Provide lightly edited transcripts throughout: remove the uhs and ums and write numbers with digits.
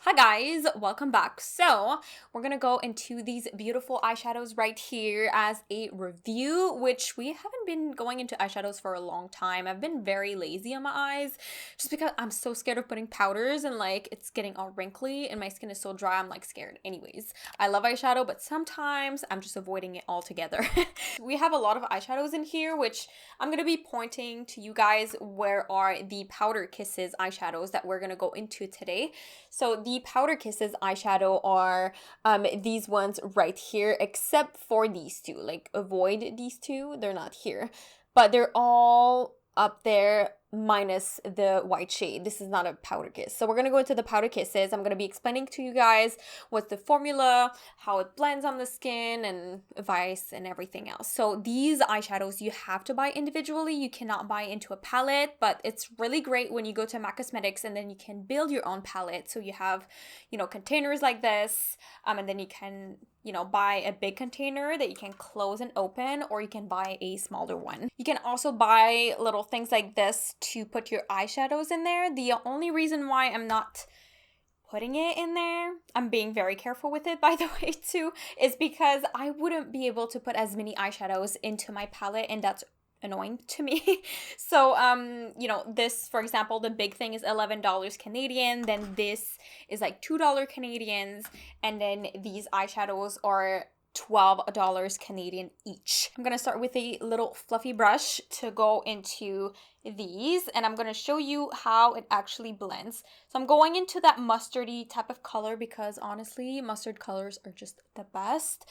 Hi guys, welcome back. So we're gonna go into these beautiful eyeshadows right here as a review, which we haven't been going into eyeshadows for a long time. I've been very lazy on my eyes just because I'm so scared of putting powders and like it's getting all wrinkly and my skin is so dry. I'm like scared. Anyways, I love eyeshadow, but sometimes I'm just avoiding it altogether. We have a lot of eyeshadows in here, which I'm gonna be pointing to you guys where are the Powder Kisses eyeshadows that we're gonna go into today. So the Powder Kisses eyeshadow are these ones right here, except for these two. Like, avoid these two, they're not here. But they're all up there minus the white shade. This is not a powder kiss. So we're going to go into the Powder Kisses. I'm going to be explaining to you guys what's the formula, how it blends on the skin, and advice and everything else. So these eyeshadows you have to buy individually. You cannot buy into a palette, but it's really great when you go to MAC Cosmetics and then you can build your own palette. So you have, containers like this, and then you can buy a big container that you can close and open, or you can buy a smaller one. You can also buy little things like this to put your eyeshadows in there. The only reason why I'm not putting it in there, I'm being very careful with it by the way too, is because I wouldn't be able to put as many eyeshadows into my palette, and that's annoying to me. So this, for example, the big thing is $11 Canadian, then this is like $2 Canadians, and then these eyeshadows are $12 Canadian each. I'm gonna start with a little fluffy brush to go into these, and I'm gonna show you how it actually blends. So I'm going into that mustardy type of color because honestly, mustard colors are just the best.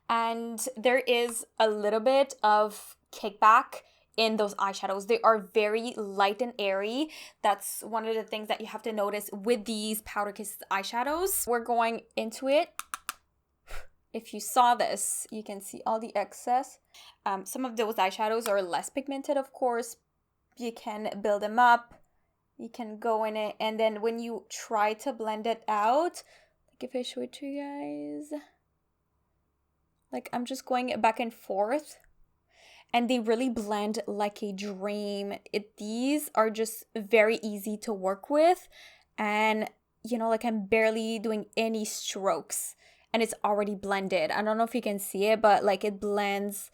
And there is a little bit of kickback in those eyeshadows. They are very light and airy. That's one of the things that you have to notice with these Powder Kiss eyeshadows. We're going into it. If you saw this, you can see all the excess. Some of those eyeshadows are less pigmented, of course. You can build them up. You can go in it. And then when you try to blend it out, like if I show it to you guys, like I'm just going back and forth, and they really blend like a dream. These are just very easy to work with, and like I'm barely doing any strokes and it's already blended. I don't know if you can see it, but like it blends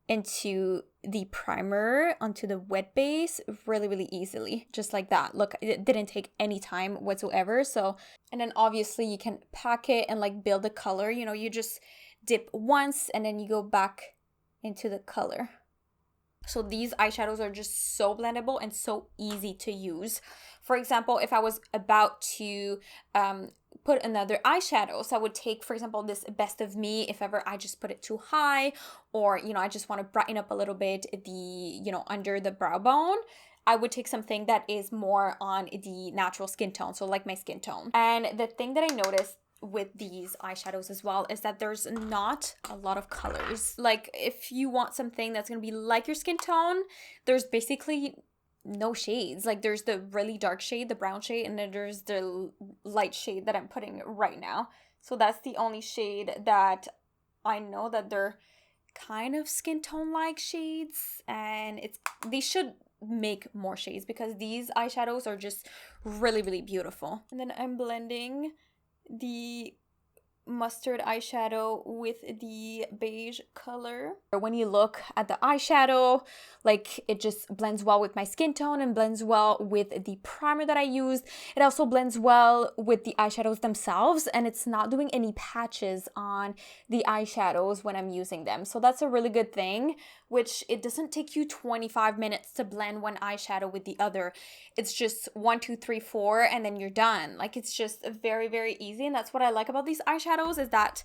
into the primer onto the wet base really easily, just like that. Look, it didn't take any time whatsoever. So, and then obviously you can pack it and like build the color. You just dip once and then you go back into the color. So these eyeshadows are just so blendable and so easy to use. For example, if I was about to put another eyeshadow, so I would take, for example, this Best of Me, if ever I just put it too high, or I just want to brighten up a little bit the under the brow bone, I would take something that is more on the natural skin tone, so like my skin tone. And the thing that I noticed with these eyeshadows as well is that there's not a lot of colors. Like if you want something that's gonna be like your skin tone, there's basically no shades. Like there's the really dark shade, the brown shade, and then there's the light shade that I'm putting right now. So that's the only shade that I know that they're kind of skin tone like shades, and they should make more shades because these eyeshadows are just really beautiful. And then I'm blending the mustard eyeshadow with the beige color. When you look at the eyeshadow, like it just blends well with my skin tone and blends well with the primer that I used. It also blends well with the eyeshadows themselves, and it's not doing any patches on the eyeshadows when I'm using them. So that's a really good thing, which it doesn't take you 25 minutes to blend one eyeshadow with the other. It's just 1, 2, 3, 4, and then you're done. Like it's just very easy, and that's what I like about these eyeshadows, is that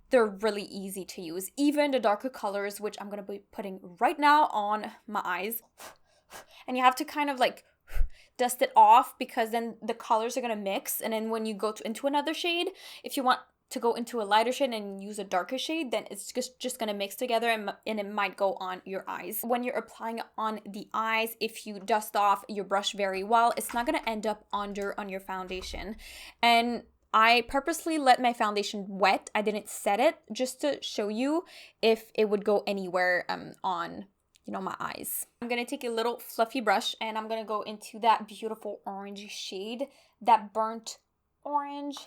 they're really easy to use. Even the darker colors, which I'm going to be putting right now on my eyes. And you have to kind of like dust it off because then the colors are going to mix. And then when you go into another shade, if you want to go into a lighter shade and use a darker shade, then it's just going to mix together and it might go on your eyes. When you're applying it on the eyes, if you dust off your brush very well, it's not going to end up on your foundation. And I purposely let my foundation wet. I didn't set it just to show you if it would go anywhere on my eyes. I'm going to take a little fluffy brush and I'm going to go into that beautiful orangey shade, that burnt orange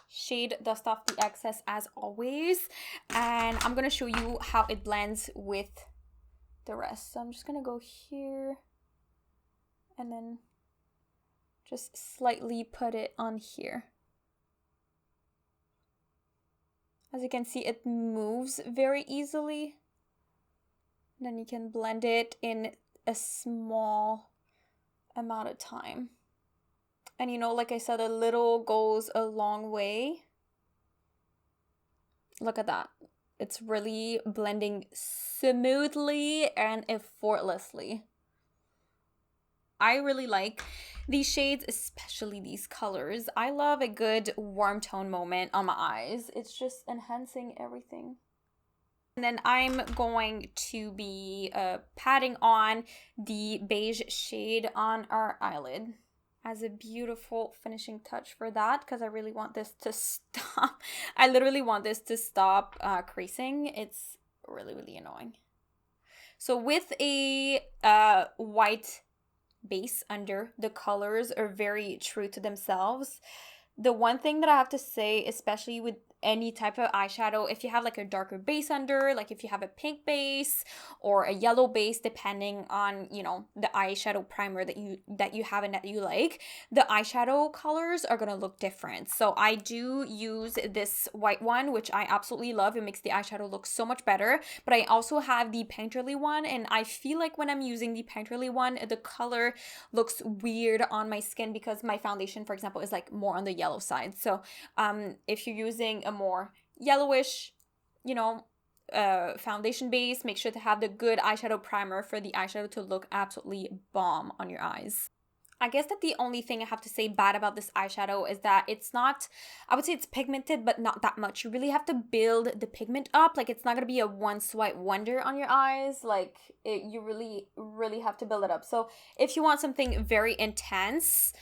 shade, dust off the excess as always, and I'm gonna show you how it blends with the rest. So I'm just gonna go here and then just slightly put it on here. As you can see, it moves very easily. And then you can blend it in a small amount of time. And you know, like I said, a little goes a long way. Look at that. It's really blending smoothly and effortlessly. I really like these shades, especially these colors. I love a good warm tone moment on my eyes. It's just enhancing everything. And then I'm going to be patting on the beige shade on our eyelid as a beautiful finishing touch for that, because I really want this to stop. I literally want this to stop creasing. It's really, really annoying. So with a white base under, the colors are very true to themselves. The one thing that I have to say, especially with any type of eyeshadow, if you have like a darker base under, like if you have a pink base or a yellow base, depending on, you know, the eyeshadow primer that you have and that you like, the eyeshadow colors are gonna look different. So I do use this white one, which I absolutely love. It makes the eyeshadow look so much better. But I also have the Painterly one, and I feel like when I'm using the Painterly one, the color looks weird on my skin because my foundation, for example, is like more on the yellow side. So if you're using a more yellowish, you know, foundation base, make sure to have the good eyeshadow primer for the eyeshadow to look absolutely bomb on your eyes. I guess that the only thing I have to say bad about this eyeshadow is that it's not, I would say it's pigmented, but not that much. You really have to build the pigment up. Like, it's not gonna be a one swipe wonder on your eyes. Like, you really, really have to build it up. So if you want something very intense,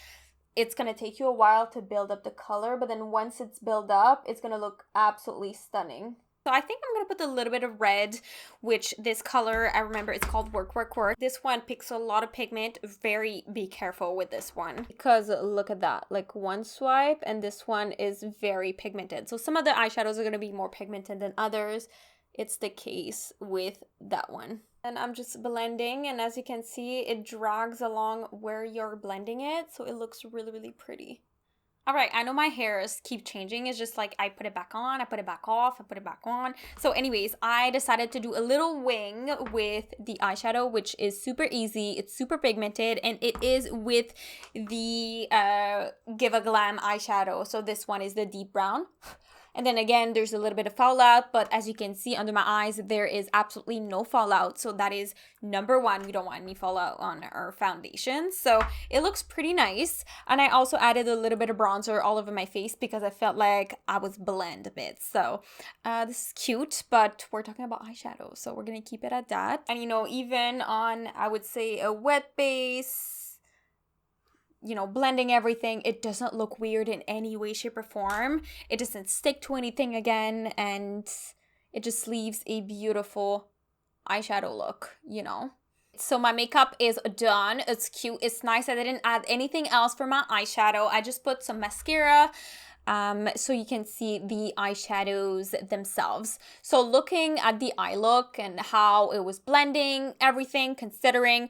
it's going to take you a while to build up the color, but then once it's built up, it's going to look absolutely stunning. So I think I'm going to put a little bit of red, which this color, I remember it's called Work, Work, Work. This one picks a lot of pigment. Be careful with this one, because look at that, like one swipe, and this one is very pigmented. So some of the eyeshadows are going to be more pigmented than others. It's the case with that one. And I'm just blending, and as you can see, it drags along where you're blending it, so it looks really, really pretty. All right, I know my hairs keep changing. It's just like I put it back on, I put it back off, I put it back on. So anyways, I decided to do a little wing with the eyeshadow, which is super easy. It's super pigmented, and it is with the Give a Glam eyeshadow. So this one is the deep brown. And then again, there's a little bit of fallout, but as you can see under my eyes, there is absolutely no fallout. So that is number one. We don't want any fallout on our foundation. So it looks pretty nice. And I also added a little bit of bronzer all over my face because I felt like I was blend a bit. So this is cute, but we're talking about eyeshadow, so we're going to keep it at that. And you know, even on, I would say, a wet base, you know, blending everything, it doesn't look weird in any way, shape, or form. It doesn't stick to anything again, and it just leaves a beautiful eyeshadow look, you know. So my makeup is done. It's cute. It's nice. I didn't add anything else for my eyeshadow. I just put some mascara so you can see the eyeshadows themselves. So looking at the eye look and how it was blending everything, considering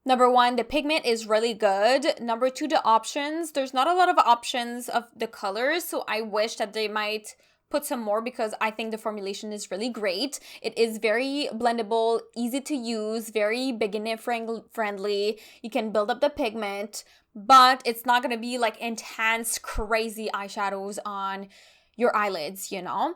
number one, the pigment is really good. Number two, the options. There's not a lot of options of the colors, so I wish that they might put some more because I think the formulation is really great. It is very blendable, easy to use, very beginner friendly. You can build up the pigment, but it's not going to be like intense, crazy eyeshadows on your eyelids, you know.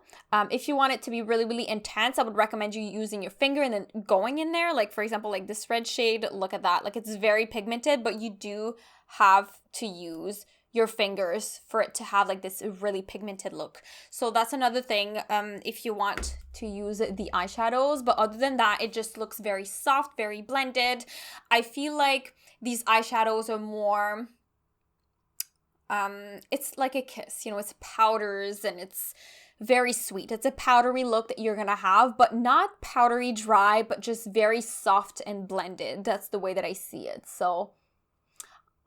If you want it to be really, really intense, I would recommend you using your finger and then going in there. Like, for example, like this red shade, look at that. Like, it's very pigmented, but you do have to use your fingers for it to have like this really pigmented look. So that's another thing if you want to use the eyeshadows. But other than that, it just looks very soft, very blended. I feel like these eyeshadows are more it's like a kiss, you know, it's powders and it's very sweet. It's a powdery look that you're gonna have, but not powdery dry, but just very soft and blended. That's the way that I see it. So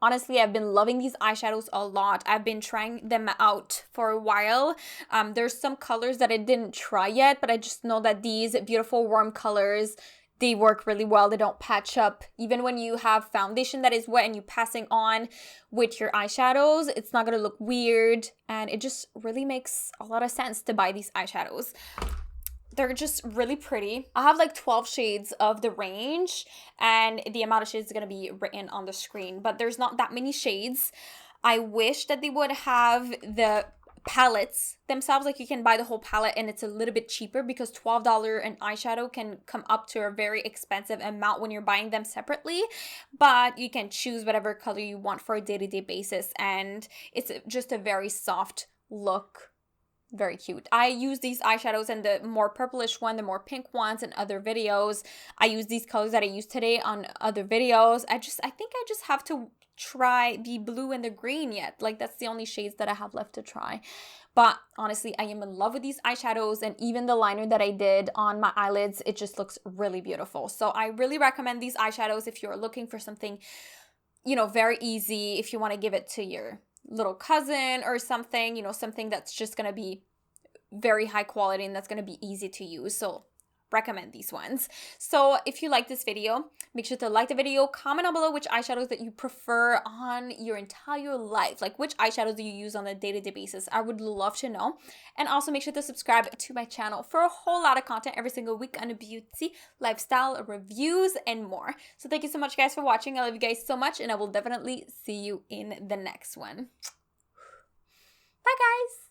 Honestly, I've been loving these eyeshadows a lot. I've been trying them out for a while. There's some colors that I didn't try yet, but I just know that these beautiful warm colors, they work really well. They don't patch up. Even when you have foundation that is wet and you passing on with your eyeshadows, it's not gonna look weird. And it just really makes a lot of sense to buy these eyeshadows. They're just really pretty. I have like 12 shades of the range, and the amount of shades is going to be written on the screen, but there's not that many shades. I wish that they would have the palettes themselves, like you can buy the whole palette and it's a little bit cheaper, because $12 an eyeshadow can come up to a very expensive amount when you're buying them separately. But you can choose whatever color you want for a day-to-day basis, and it's just a very soft look. Very cute. I use these eyeshadows and the more purplish one, the more pink ones in other videos. I use these colors that I used today on other videos. I think I just have to try the blue and the green yet. Like, that's the only shades that I have left to try. But honestly, I am in love with these eyeshadows, and even the liner that I did on my eyelids, it just looks really beautiful. So I really recommend these eyeshadows if you're looking for something, you know, very easy, if you want to give it to your little cousin or something, you know, something that's just gonna be very high quality and that's gonna be easy to use. So recommend these ones. So if you like this video, make sure to like the video, comment down below which eyeshadows that you prefer on your entire life. Like, which eyeshadows do you use on a day-to-day basis? I would love to know. And also make sure to subscribe to my channel for a whole lot of content every single week on beauty, lifestyle, reviews, and more. So thank you so much, guys, for watching. I love you guys so much, and I will definitely see you in the next one. Bye, guys.